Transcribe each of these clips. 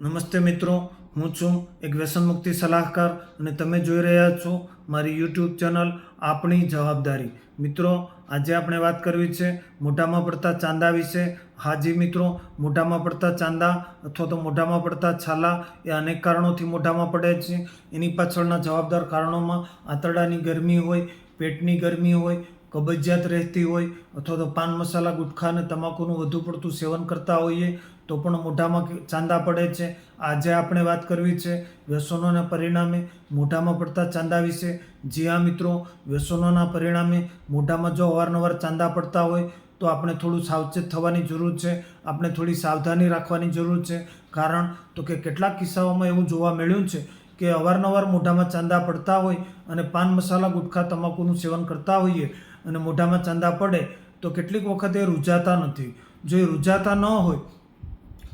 નમસ્તે મિત્રો, હું છું એક વ્યસન મુક્તિ સલાહકાર અને તમે જોઈ રહ્યા છો મારી યુટ્યુબ ચેનલ આપણી જવાબદારી. મિત્રો, આજે આપણે વાત કરવી છે મોઢામાં પડતા ચાંદા વિશે. હાજી મિત્રો, મોઢામાં પડતા ચાંદા અથવા તો મોઢામાં પડતા છાલા એ અનેક કારણોથી મોઢામાં પડે છે. એની પાછળના જવાબદાર કારણોમાં આંતરડાની ગરમી હોય, પેટની ગરમી હોય, કબજિયાત રહેતી હોય અથવા તો પાન મસાલા ગુટખા અને તમાકુનું વધુ પડતું સેવન કરતા હોઈએ તો પણ મોઢામાં ચાંદા પડે છે. આજે આપણે વાત કરવી છે વ્યસનોના પરિણામે મોઢામાં પડતા ચાંદા વિશે. જી હા મિત્રો, વ્યસનોના પરિણામે મોઢામાં જો અવારનવાર ચાંદા પડતા હોય તો આપણે થોડું સાવચેત થવાની જરૂર છે. આપણે થોડી સાવધાની રાખવાની જરૂર છે. કારણ તો કે કેટલાક કિસ્સાઓમાં એવું જોવા મળ્યું છે કે અવારનવાર મોઢામાં ચાંદા પડતા હોય અને પાન મસાલા ગુટખા તમાકુનું સેવન કરતા હોઈએ અને મોઢામાં ચાંદા પડે તો કેટલીક વખત એ રૂઝાતા નથી. જો એ રૂઝાતા ન હોય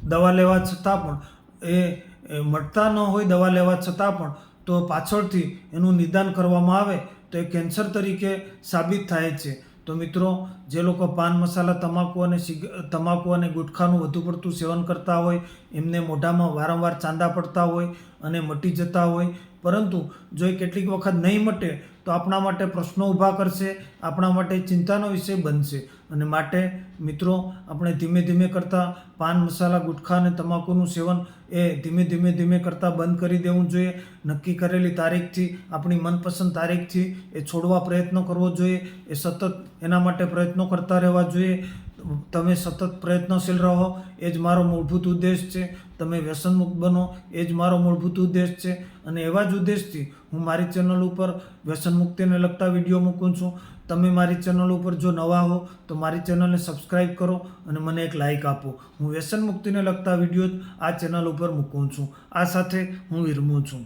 દવા લેવા છતાં પણ, એ મટતા ન હોય દવા લેવા છતાં પણ, તો પાછળથી એનું નિદાન કરવામાં આવે તો એ કેન્સર તરીકે સાબિત થાય છે. તો મિત્રો, જે લોકો પાન મસાલા તમાકુ અને ગુટખાનું વધુ પડતું સેવન કરતા હોય એમને મોઢામાં વારંવાર ચાંદા પડતા હોય અને મટી જતા હોય, પરંતુ જો એ કેટલીક વખત નહીં મટે તો આપણા માટે પ્રશ્નો ઊભા કરશે, આપણા માટે ચિંતાનો વિષય બનશે. અને માટે મિત્રો, આપણે ધીમે ધીમે કરતાં પાન મસાલા ગુટખા અને તમાકુનું સેવન એ ધીમે ધીમે કરતાં બંધ કરી દેવું જોઈએ. નક્કી કરેલી તારીખથી, આપણી મનપસંદ તારીખથી એ છોડવા પ્રયત્ન કરવો જોઈએ. એ સતત એના માટે પ્રયત્નો કરતા રહેવા જોઈએ. તમે સતત પ્રયત્નશીલ રહો, એ જ મારો મૂળભૂત ઉદ્દેશ છે. તમે વ્યસનમુક્ત બનો, એ જ મારો મૂળભૂત ઉદ્દેશ છે. અને એવા જ ઉદ્દેશથી હું મારી ચેનલ ઉપર વ્યસન મુક્તિને લગતા વિડીયો મૂકું છું. તમે મારી ચેનલ ઉપર જો નવા હો તો મારી ચેનલને સબસ્ક્રાઈબ કરો અને મને એક લાઇક આપો. હું વ્યસન મુક્તિને લગતા વિડીયો આ ચેનલ ઉપર મૂકું છું. આ સાથે હું વિરમું છું.